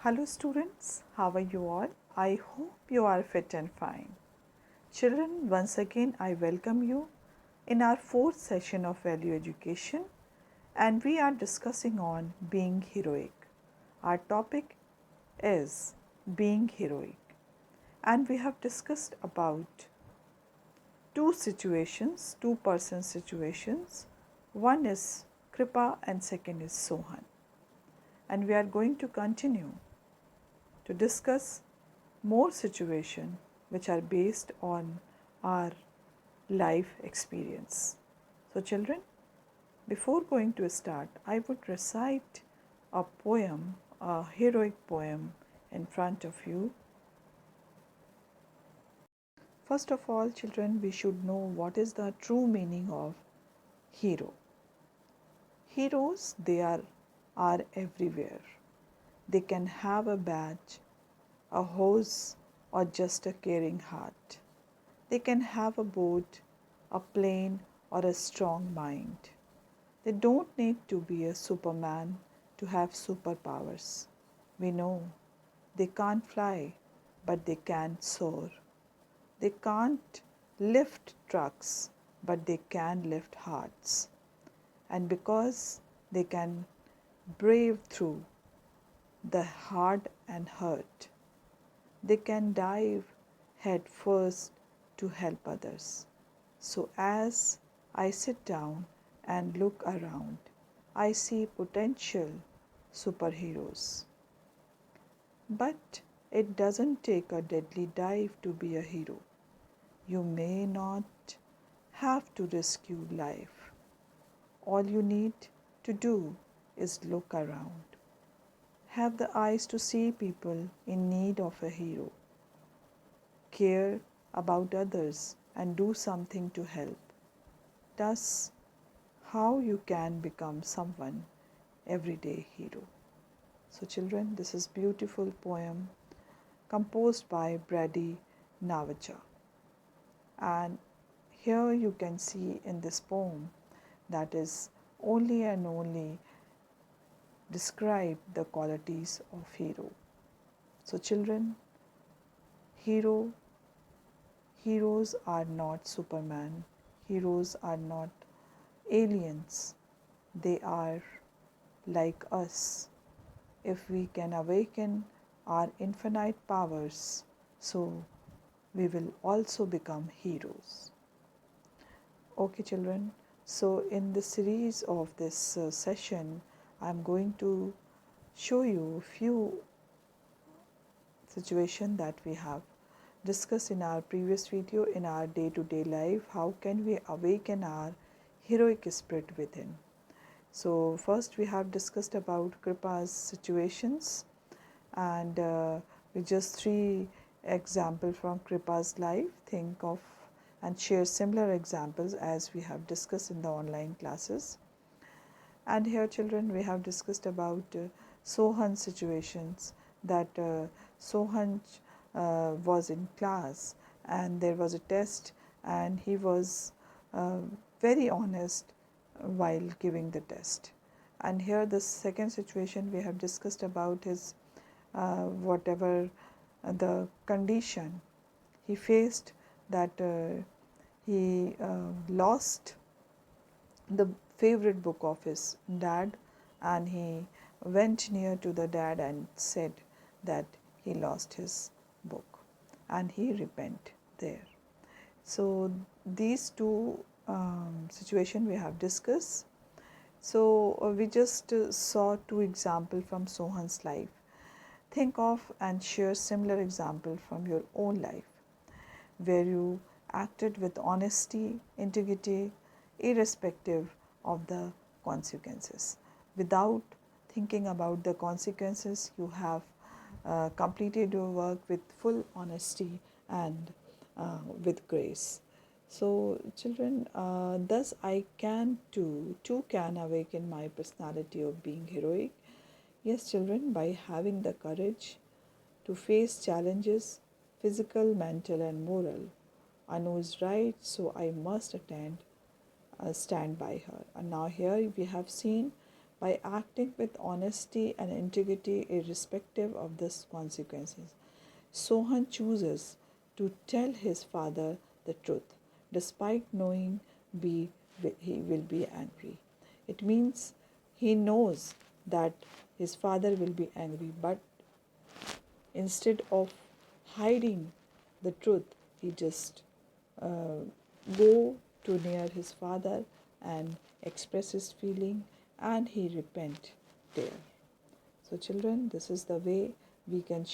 Hello students, how are you all? I hope you are fit and fine. Children, once again I welcome you in our fourth session of value education, and we are discussing on being heroic. Our topic is being heroic, and we have discussed about two person situations. One is Kripa and second is Sohan. And we are going to continue to discuss more situations which are based on our life experience. So children, before going to start, I would recite a poem, a heroic poem in front of you. First of all, children, we should know what is the true meaning of hero. Heroes, are everywhere. They can have a badge, a hose, or just a caring heart. They can have a boat, a plane, or a strong mind. They don't need to be a superman to have superpowers. We know they can't fly, but they can soar. They can't lift trucks, but they can lift hearts. And because they can brave through the hard and hurt, they can dive head first to help others. So as I sit down and look around, I see potential superheroes. But it doesn't take a deadly dive to be a hero. You may not have to rescue life. All you need to do is look around. Have the eyes to see people in need of a hero. Care about others and do something to help. That's how you can become someone everyday hero. So children, this is beautiful poem composed by Brady Navaja. And here you can see in this poem that is only and only describe the qualities of hero. So children, heroes are not Superman. Heroes are not aliens. They are like us. If we can awaken our infinite powers, so we will also become heroes. Okay children, so in the series of this session, I am going to show you a few situations that we have discussed in our previous video. In our day-to-day life, how can we awaken our heroic spirit within. So first we have discussed about Kripa's situations, and with just three examples from Kripa's life, think of and share similar examples as we have discussed in the online classes. And here children, we have discussed about Sohan's situations, that Sohan was in class and there was a test, and he was very honest while giving the test. And here the second situation we have discussed about is whatever the condition he faced, that he lost the favorite book of his dad, and he went near to the dad and said that he lost his book, and he repent there. So these two situations we have discussed. So we just saw two examples from Sohan's life. Think of and share similar example from your own life, where you acted with honesty, integrity, irrespective of the consequences. Without thinking about the consequences, you have completed your work with full honesty and with grace. So children, thus I can too can awaken my personality of being heroic. Yes children, by having the courage to face challenges, physical, mental and moral. Anu is right, so I must stand by her. And now here we have seen by acting with honesty and integrity irrespective of the consequences. Sohan chooses to tell his father the truth despite knowing he will be angry. It means he knows that his father will be angry, but instead of hiding the truth, he just uh, go to near his father and express his feeling, and he repent there. So children, this is the way we can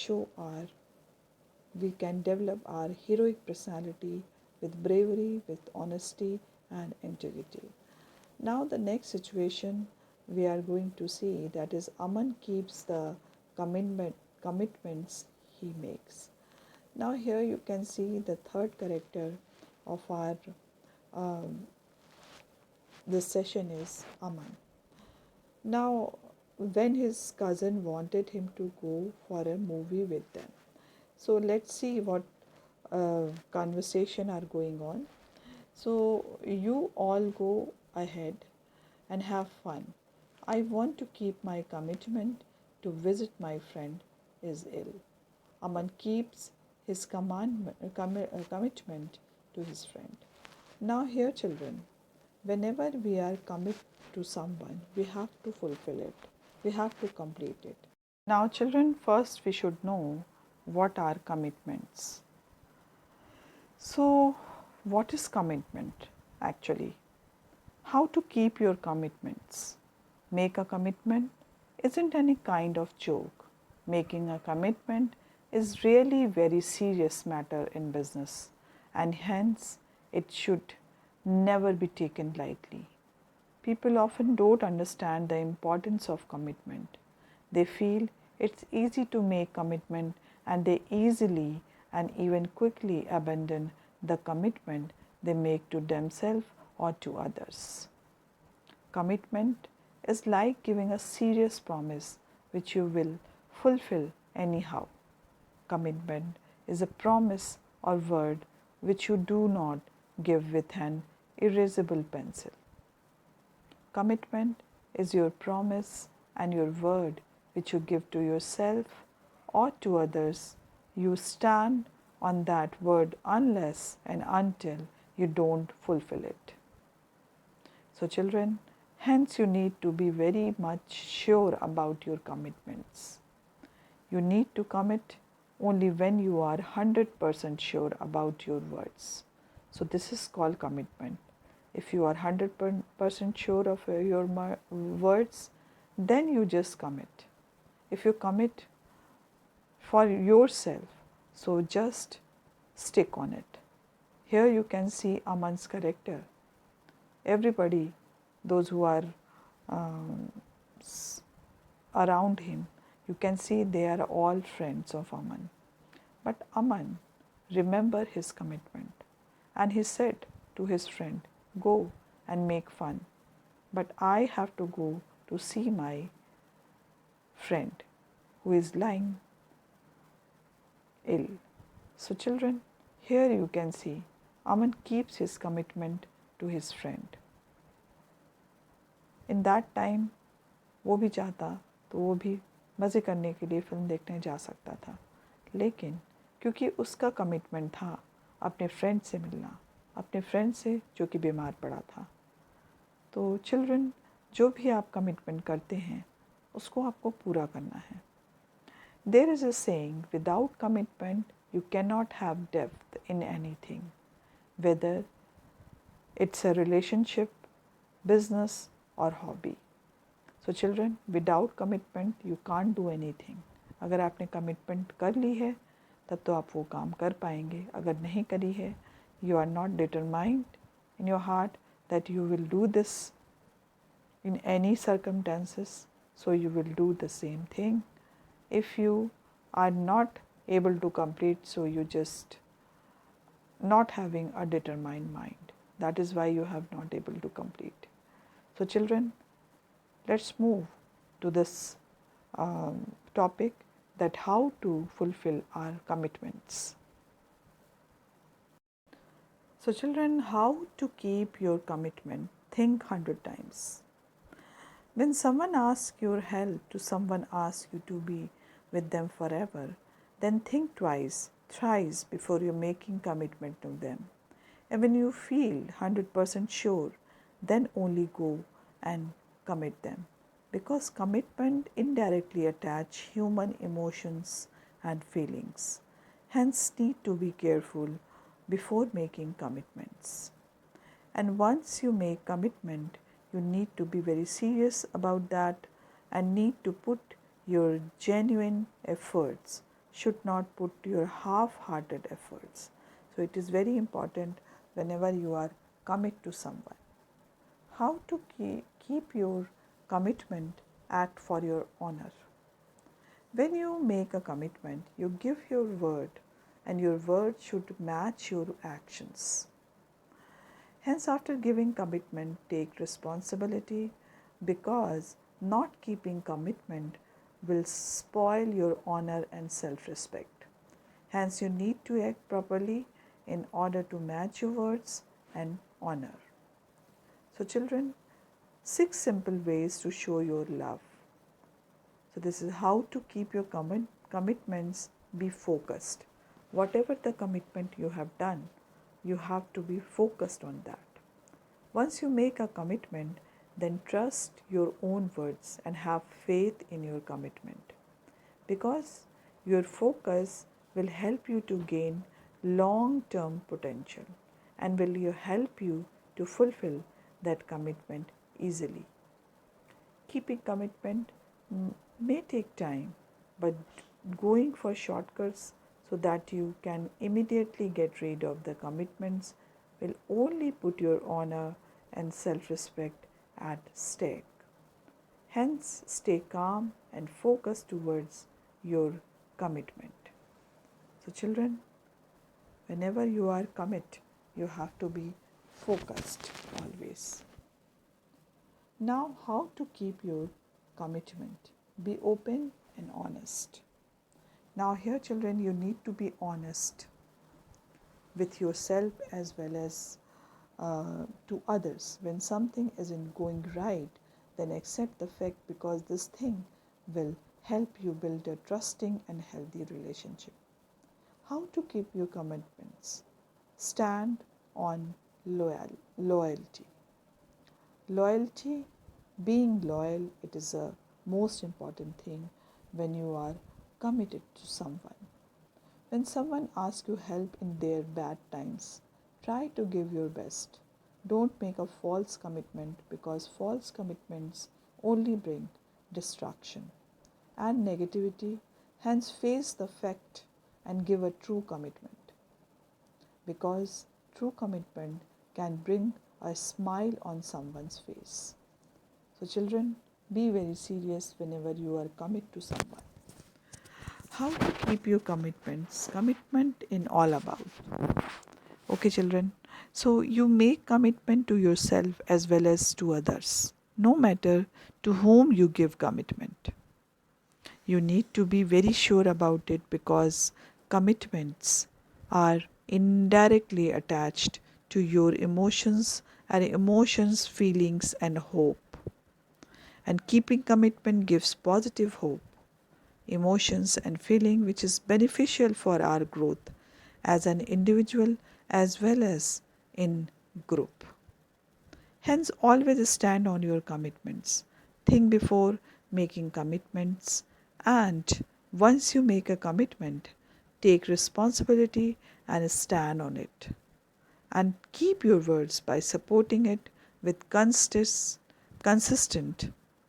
we can develop our heroic personality with bravery, with honesty and integrity. Now the next situation we are going to see, that is Aman keeps the commitments he makes. Now here you can see the third character of our um, this session is Aman. Now when his cousin wanted him to go for a movie with them, so let's see what conversation are going on. So you all go ahead and have fun. I want to keep my commitment to visit my friend is ill. Aman keeps his commitment to his friend. Now here children, whenever we are commit to someone, we have to fulfill it. We have to complete it. Now children, first we should know what are commitments. So what is commitment actually? How to keep your commitments. Make a commitment isn't any kind of joke. Making a commitment is really very serious matter in business, and hence it should never be taken lightly. People often don't understand the importance of commitment. They feel it's easy to make commitment, and they easily and even quickly abandon the commitment they make to themselves or to others. Commitment is like giving a serious promise which you will fulfill anyhow. Commitment is a promise or word which you do not give with an erasable pencil. Commitment is your promise and your word which you give to yourself or to others. You stand on that word unless and until you don't fulfill it. So children, hence you need to be very much sure about your commitments. You need to commit only when you are 100% sure about your words. So this is called commitment. If you are 100% sure of your words, then you just commit. If you commit for yourself, so just stick on it. Here you can see Aman's character. Everybody, those who are around him, you can see they are all friends of Aman. But Aman remembered his commitment, and he said to his friend, "Go and make fun, but I have to go to see my friend who is lying ill." So children, here you can see Aman keeps his commitment to his friend. In that time वो भी चाहता तो वो भी मज़े करने के लिए फ़िल्म देखने जा सकता था, लेकिन क्योंकि उसका कमिटमेंट था अपने फ्रेंड से मिलना, अपने फ्रेंड से जो कि बीमार पड़ा था। तो चिल्ड्रन, जो भी आप कमिटमेंट करते हैं उसको आपको पूरा करना है। There is a saying, without commitment you cannot have depth in anything, whether it's a relationship, business or hobby. So children, without commitment you can't do anything. अगर आपने कमिटमेंट कर ली है तब तो आप वो काम कर पाएंगे, अगर नहीं करी है, you are not determined in your heart that you will do this in any circumstances, so you will do the same thing. If you are not able to complete, so you just not having a determined mind. That is why you have not able to complete. So children, let's move to this topic, that how to fulfill our commitments. So children, how to keep your commitment? Think 100 times. When someone asks your help to someone asks you to be with them forever, then think twice, thrice before you're making commitment to them. And when you feel 100% sure, then only go and commit them. Because commitment indirectly attach human emotions and feelings. Hence need to be careful before making commitments. And once you make commitment, you need to be very serious about that and need to put your genuine efforts, should not put your half-hearted efforts. So it is very important whenever you are commit to someone. How to keep your commitment, act for your honor. When you make a commitment, you give your word and your word should match your actions. Hence, after giving commitment, take responsibility because not keeping commitment will spoil your honor and self respect. Hence, you need to act properly in order to match your words and honor. So, children, 6 simple ways to show your love. So, this is how to keep your commitments be focused. Whatever the commitment you have done, you have to be focused on that. Once you make a commitment, then trust your own words and have faith in your commitment. Because your focus will help you to gain long-term potential and will help you to fulfill that commitment easily. Keeping commitment may take time, but going for shortcuts so that you can immediately get rid of the commitments will only put your honor and self-respect at stake. Hence, stay calm and focus towards your commitment. So children, whenever you are commit, you have to be focused always. Now, how to keep your commitment? Be open and honest. Now here children, you need to be honest with yourself as well as to others. When something isn't going right, then accept the fact because this thing will help you build a trusting and healthy relationship. How to keep your commitments? Stand on loyalty. Loyalty, being loyal, it is a most important thing when you are committed to someone. When someone asks you help in their bad times, try to give your best. Don't make a false commitment because false commitments only bring destruction and negativity. Hence, face the fact and give a true commitment because true commitment can bring a smile on someone's face. So, children, be very serious whenever you are committed to someone. How to keep your commitments? Commitment in all about. Okay, children. So you make commitment to yourself as well as to others, no matter to whom you give commitment. You need to be very sure about it because commitments are indirectly attached to your emotions and emotions, feelings, and hope. And keeping commitment gives positive hope, emotions, and feeling which is beneficial for our growth as an individual as well as in group. Hence, always stand on your commitments. Think before making commitments, and once you make a commitment, take responsibility and stand on it. And keep your words by supporting it with consistent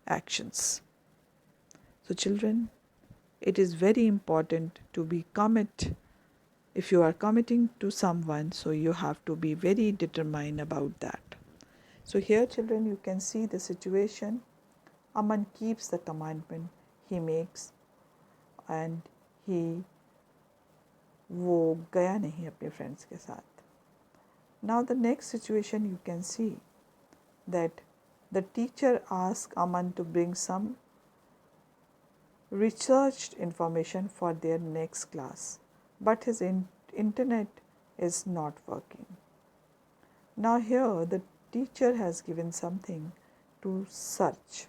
actions. So, children, it is very important to be commit. If you are committing to someone, so you have to be very determined about that. So here children, you can see the situation. Aman keeps the commandment he makes and he वो गया नहीं अपने friends के साथ. Now the next situation you can see that the teacher asked Aman to bring some researched information for their next class, but his internet is not working. Now here the teacher has given something to search.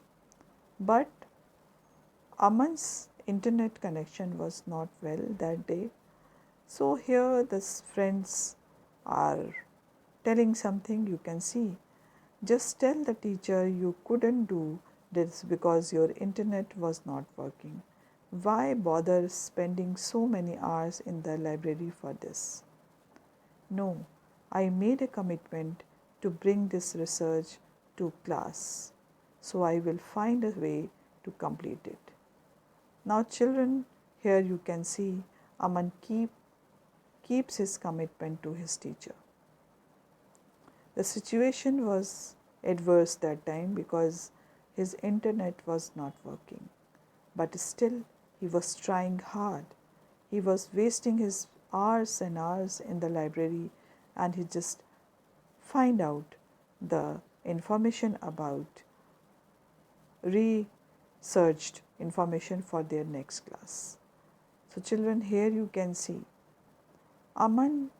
But Aman's internet connection was not well that day. So here the friends are telling something. You can see, just tell the teacher you couldn't do this because your internet was not working. Why bother spending so many hours in the library for this? No, I made a commitment to bring this research to class, so I will find a way to complete it. Now, children, here you can see Aman keeps his commitment to his teacher. The situation was adverse that time because his internet was not working, but still he was trying hard. He was wasting his hours and hours in the library, and he just find out the information about researched information for their next class. So children, here you can see Aman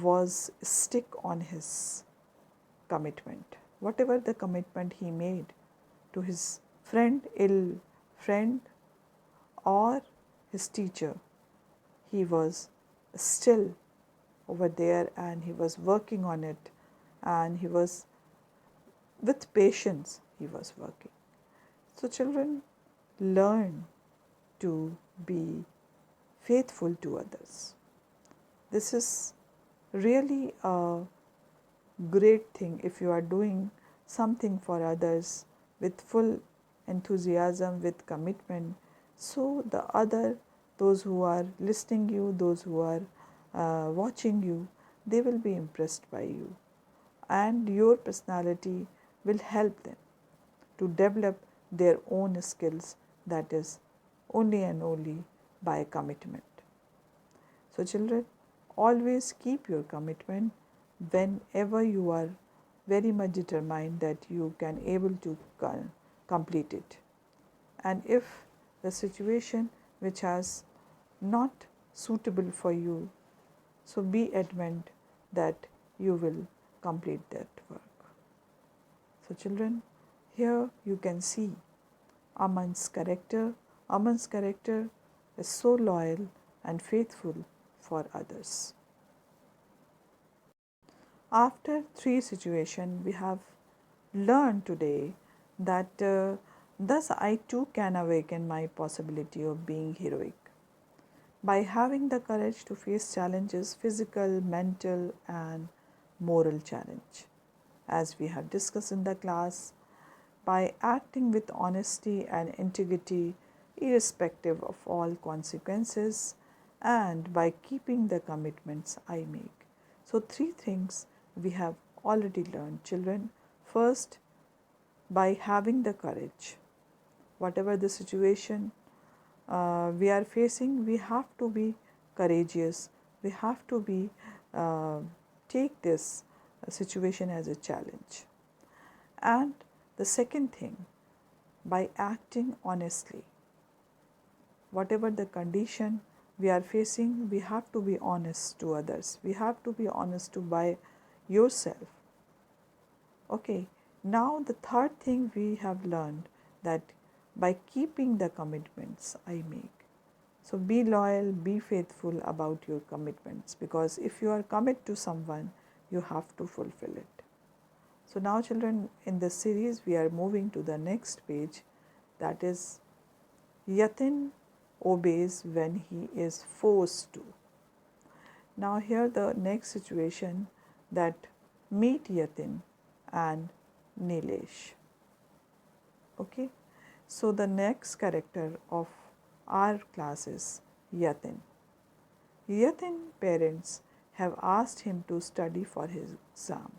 was stick on his commitment. Whatever the commitment he made to his ill friend or his teacher, he was still over there and he was working on it, and he was with patience he was working. So children, learn to be faithful to others. This is really a great thing if you are doing something for others with full enthusiasm, with commitment. So those who are listening you, those who are watching you, they will be impressed by you, and your personality will help them to develop their own skills, that is only and only by commitment. So children, always keep your commitment whenever you are very much determined that you can able to complete it. And if the situation which has not suitable for you, so be adamant that you will complete that work. So children, here you can see Aman's character. Aman's character is so loyal and faithful for others. After 3 situations, we have learned today that thus I too can awaken my possibility of being heroic by having the courage to face challenges, physical, mental, and moral challenge. As we have discussed in the class, by acting with honesty and integrity, irrespective of all consequences, and by keeping the commitments I make. So, 3 things we have already learned, children. First, by having the courage, whatever the situation we are facing, we have to be courageous. We have to be take this situation as a challenge. And the second thing, by acting honestly. Whatever the condition we are facing, we have to be honest to others. We have to be honest to by yourself. Okay, now the third thing we have learned, that by keeping the commitments I make. So be loyal, be faithful about your commitments, because if you are committed to someone, you have to fulfill it. So now children, in this series we are moving to the next page, that is Yatin obeys when he is forced to. Now here the next situation, that meet Yatin and Nilesh. Okay, so the next character of our class is Yatin. Yatin's parents have asked him to study for his exam.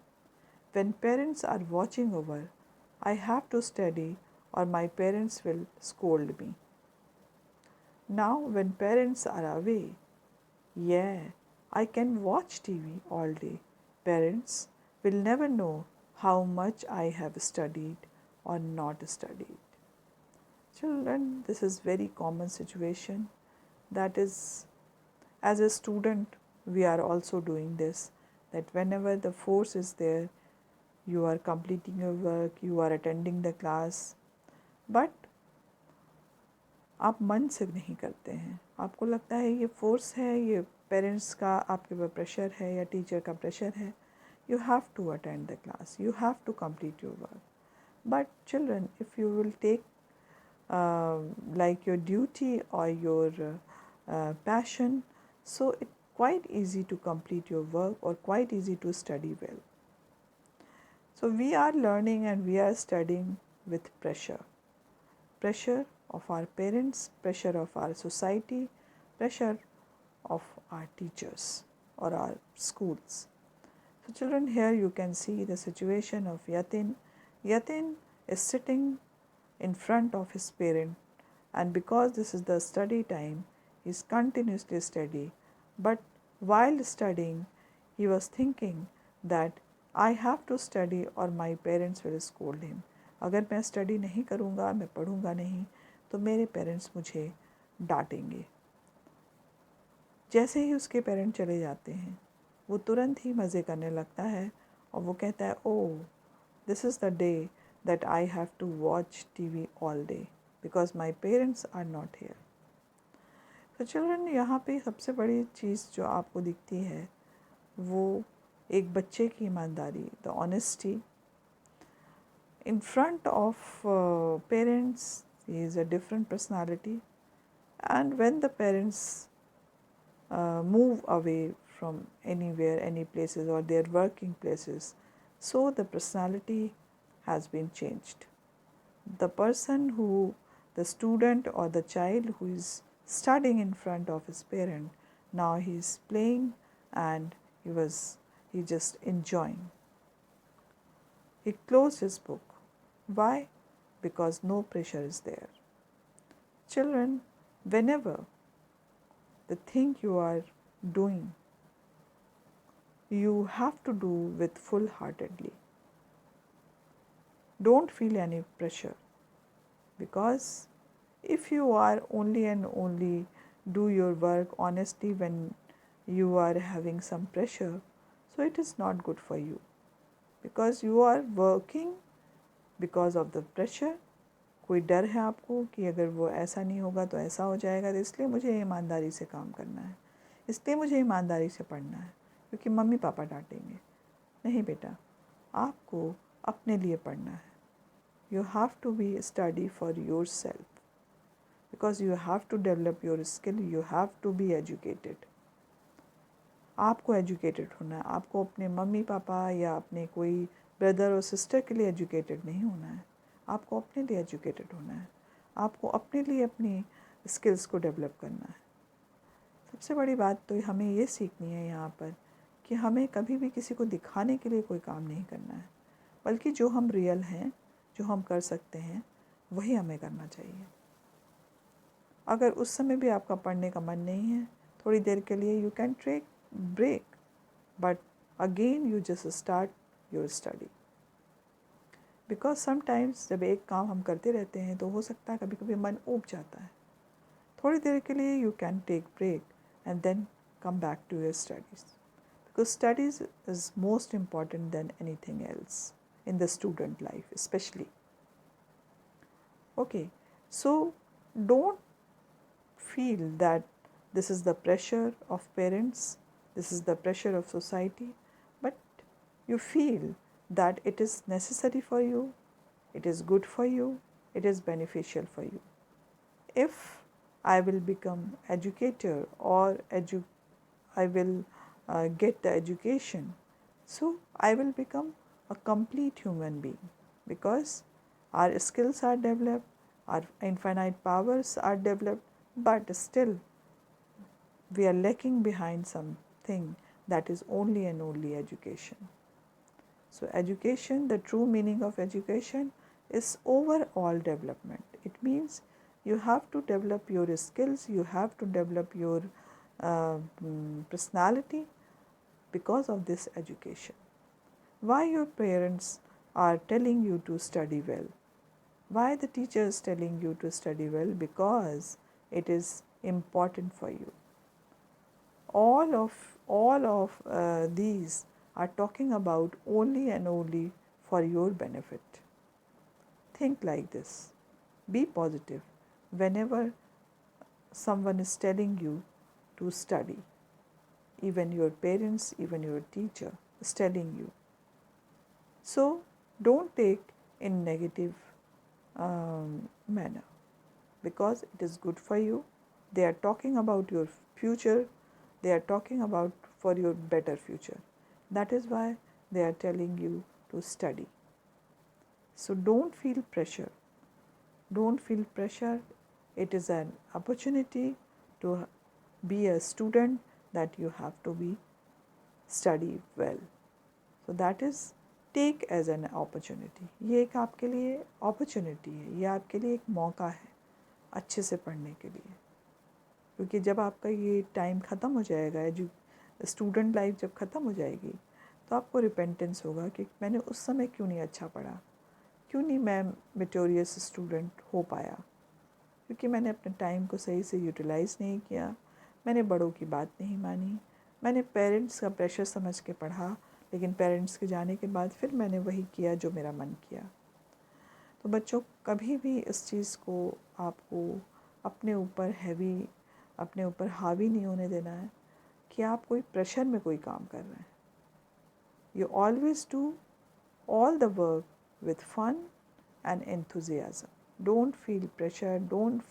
When parents are watching over, I have to study or my parents will scold me. Now when parents are away, yeah, I can watch TV all day. Parents will never know how much I have studied or not studied. Children, this is very common situation. That is, as a student, we are also doing this, that whenever the force is there, you are completing your work, you are attending the class, but आप मन से नहीं करते हैं, आपको लगता है ये फोर्स है, ये पेरेंट्स का आपके ऊपर प्रेशर है या टीचर का प्रेशर है. You have to attend the class, you have to complete your work. But children, if you will take like your duty or your passion, so it's quite easy to complete your work or quite easy to study well. So we are learning and we are studying with pressure of our parents, pressure of our society, pressure of our teachers or our schools. So children, here you can see the situation of Yatin. Yatin is sitting in front of his parent, and because this is the study time, he is continuously study. But while studying, he was thinking that I have to study or my parents will scold him. अगर मैं study नहीं करूँगा, मैं पढ़ूँगा नहीं, तो मेरे parents मुझे डांटेंगे. जैसे ही उसके पेरेंट्स चले जाते हैं, वो तुरंत ही मज़े करने लगता है और वो कहता है, oh, this is the day that I have to watch TV all day because my parents are not here. तो चिल्ड्रन, यहाँ पे सबसे बड़ी चीज़ जो आपको दिखती है वो एक बच्चे की ईमानदारी, the honesty in front of parents. He is a different personality, and when the parents move away from anywhere, any places or their working places, so the personality has been changed. The person who, the student or the child who is studying in front of his parent, now he is playing and he just enjoying. He closed his book. Why? Because no pressure is there. Children, whenever the thing you are doing, you have to do with full-heartedly. Don't feel any pressure, because if you are only and only do your work honestly when you are having some pressure, so it is not good for you, because you are working because of the pressure. कोई डर है आपको कि अगर वो ऐसा नहीं होगा तो ऐसा हो जाएगा, तो इसलिए मुझे ईमानदारी से काम करना है, इसलिए मुझे ईमानदारी से पढ़ना है क्योंकि मम्मी पापा डांटेंगे. नहीं बेटा, आपको अपने लिए पढ़ना है. You have to be study for yourself, because you have to develop your skill, you have to be educated. आपको एजुकेटेड होना है, आपको अपने मम्मी पापा या अपने कोई ब्रदर और सिस्टर के लिए एजुकेटेड नहीं होना है, आपको अपने लिए एजुकेटेड होना है, आपको अपने लिए अपनी स्किल्स को डेवलप करना है. सबसे बड़ी बात तो हमें ये सीखनी है यहाँ पर कि हमें कभी भी किसी को दिखाने के लिए कोई काम नहीं करना है, बल्कि जो हम रियल हैं, जो हम कर सकते हैं, वही हमें करना चाहिए. अगर उस समय भी आपका पढ़ने का मन नहीं है, थोड़ी देर के लिए you can take break, but again you just start your study. Because sometimes जब एक काम हम करते रहते हैं तो हो सकता है कभी कभी मन ऊब जाता है. थोड़ी देर के लिए you can take break and then come back to your studies, because studies is most important than anything else in the student life especially. Okay, so don't feel that this is the pressure of parents, this is the pressure of society, but you feel that it is necessary for you, it is good for you, it is beneficial for you. If I will become educator or I will get the education, so I will become a complete human being, because our skills are developed, our infinite powers are developed, but still we are lacking behind something that is only and only education. So education, the true meaning of education is overall development. It means you have to develop your skills, you have to develop your personality because of this education. Why your parents are telling you to study well? Why the teacher is telling you to study well? Because it is important for you. All of these are talking about only and only for your benefit. Think like this. Be positive whenever someone is telling you to study. Even your parents, even your teacher is telling you. So don't take in negative manner, because it is good for you. They are talking about your future. They are talking about for your better future. That is why they are telling you to study. So don't feel pressure. Don't feel pressure. It is an opportunity to be a student, that you have to be study well. So that is take as an opportunity. ये एक आपके लिए opportunity है, ये आपके लिए एक मौका है अच्छे से पढ़ने के लिए, क्योंकि जब आपका ये टाइम ख़त्म हो जाएगा, जो स्टूडेंट लाइफ जब ख़त्म हो जाएगी, तो आपको रिपेंटेंस होगा कि मैंने उस समय क्यों नहीं अच्छा पढ़ा, क्यों नहीं मैं मेटोरियस स्टूडेंट हो पाया, क्योंकि मैंने अपने टाइम को सही से यूटिलाइज़ नहीं किया, मैंने बड़ों की बात नहीं मानी, मैंने पेरेंट्स का प्रेशर समझ के पढ़ा, लेकिन पेरेंट्स के जाने के बाद फिर मैंने वही किया जो मेरा मन किया। तो बच्चों, कभी भी इस चीज़ को आपको अपने ऊपर अपने ऊपर हावी नहीं होने देना है कि आप कोई प्रेशर में कोई काम कर रहे हैं। You always do all the work with fun and enthusiasm. Don't feel pressure, don't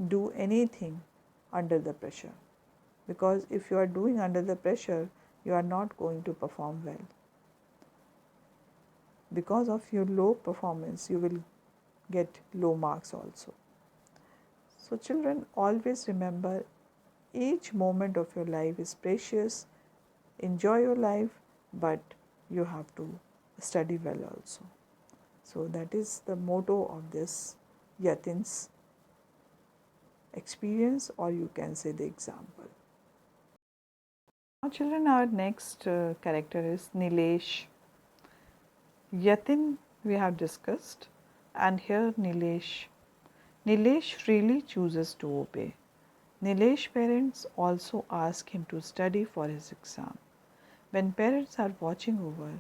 do anything under the pressure, because if you are doing under the pressure, you are not going to perform well. Because of your low performance, you will get low marks also. So children, always remember, each moment of your life is precious. Enjoy your life, but you have to study well also. So that is the motto of this Yatin's experience, or you can say the example. Now children, our next character is Nilesh. Yatin we have discussed, and here Nilesh freely chooses to obey. Nilesh's parents also ask him to study for his exam. When parents are watching over,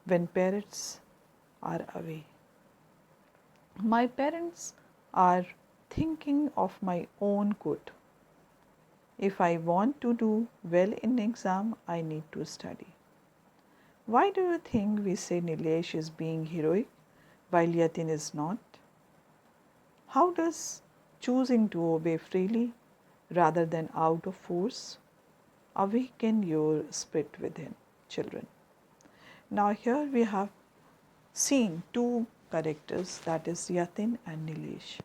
when parents are away, my parents are thinking of my own good. If I want to do well in exam, I need to study. Why do you think we say Nilesh is being heroic while Yatin is not? How does choosing to obey freely rather than out of force awaken your spirit within, children? Now here we have seen two characters, that is Yatin and Nilesh.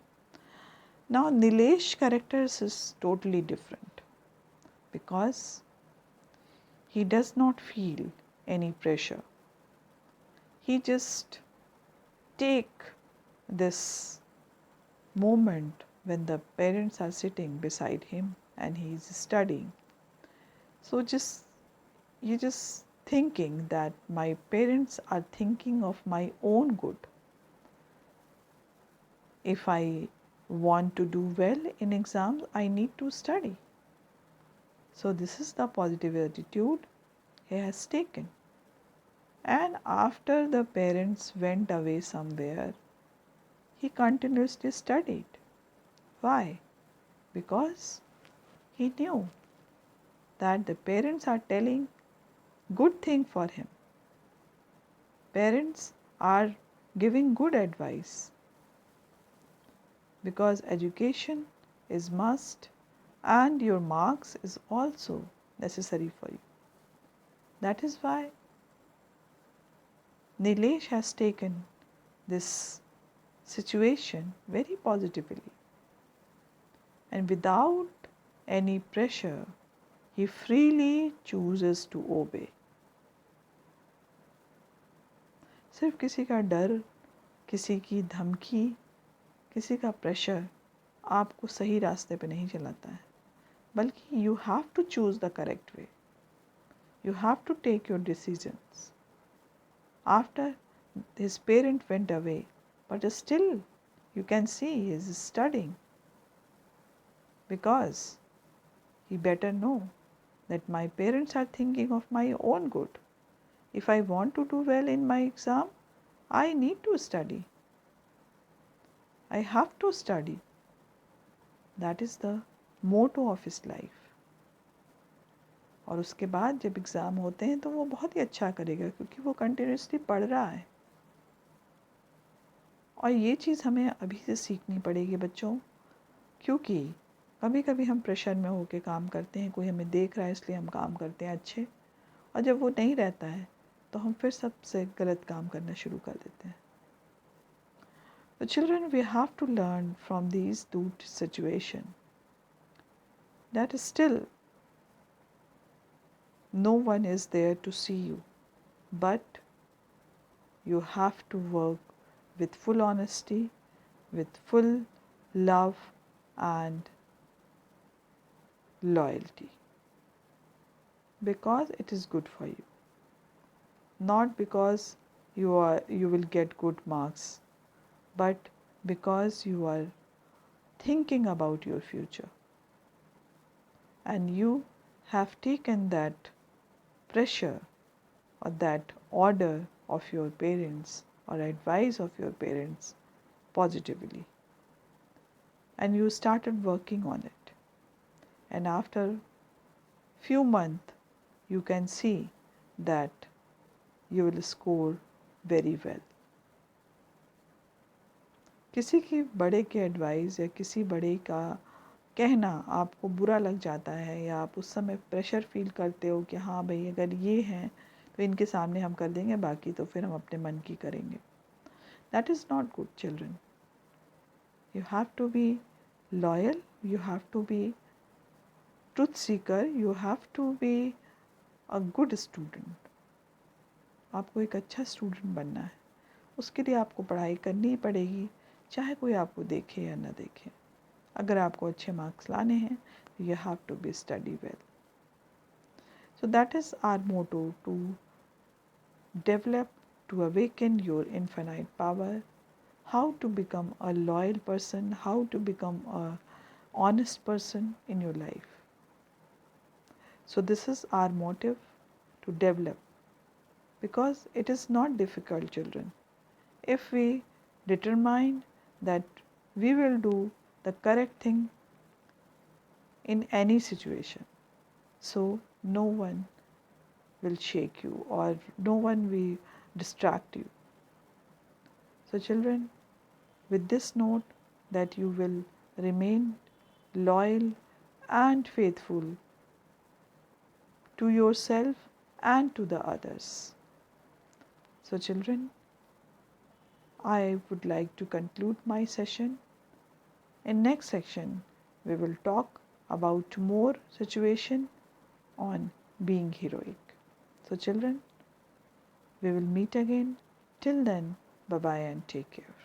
Now Nilesh's characters is totally different, because he does not feel any pressure. He just take this moment when the parents are sitting beside him and he is studying. So you just thinking that my parents are thinking of my own good. If I want to do well in exams, I need to study. So this is the positive attitude he has taken. And after the parents went away somewhere, he continuously studied. Why? Because he knew that the parents are telling good thing for him. Parents are giving good advice, because education is must and your marks is also necessary for you. That is why Nilesh has taken this situation very positively, and without any pressure, he freely chooses to obey. सिर्फ किसी का डर, किसी की धमकी, किसी का pressure आपको सही रास्ते पे नहीं चलाता है, बल्कि you have to choose the correct way. You have to take your decisions. After his parent went away, but still you can see he is studying, because he better know that my parents are thinking of my own good. If I want to do well in my exam, I need to study. I have to study. That is the motto of his life. और उसके बाद जब exam होते हैं तो वो बहुत ही अच्छा करेगा क्योंकि वो कंटिन्यूसली पढ़ रहा है। और ये चीज़ हमें अभी से सीखनी पड़ेगी बच्चों, क्योंकि कभी कभी हम प्रेशर में होकर काम करते हैं, कोई हमें देख रहा है इसलिए हम काम करते हैं अच्छे, और जब वो नहीं रहता है तो हम फिर सबसे गलत काम करना शुरू कर देते हैं। So children, we have to learn from these two situations that still no one is there to see you, but you have to work with full honesty, with full love and loyalty, because it is good for you, not because you will get good marks, but because you are thinking about your future and you have taken that pressure or that order of your parents or advice of your parents positively, and you started working on it, and after few months you can see that you will score very well. किसी की बड़े के advice या किसी बड़े का कहना आपको बुरा लग जाता है, या आप उस समय प्रेशर फील करते हो कि हाँ भाई अगर ये हैं तो इनके सामने हम कर देंगे, बाकी तो फिर हम अपने मन की करेंगे। That is not good children. You have to be loyal, you have to be truth seeker, you have to be a good student. आपको एक अच्छा स्टूडेंट बनना है, उसके लिए आपको पढ़ाई करनी ही पड़ेगी, चाहे कोई आपको देखे या ना देखे। अगर आपको अच्छे मार्क्स लाने हैं तो you have to be study well. So that is our motto, to develop, to awaken your infinite power, how to become a loyal person, how to become a honest person in your life. So this is our motive, to develop, because it is not difficult children. If we determine that we will do the correct thing in any situation, so no one will shake you or no one will distract you. So children, with this note that you will remain loyal and faithful to yourself and to the others. So children, I would like to conclude my session. In next section, we will talk about more situation on being heroic. So children, we will meet again. Till then, bye bye and take care.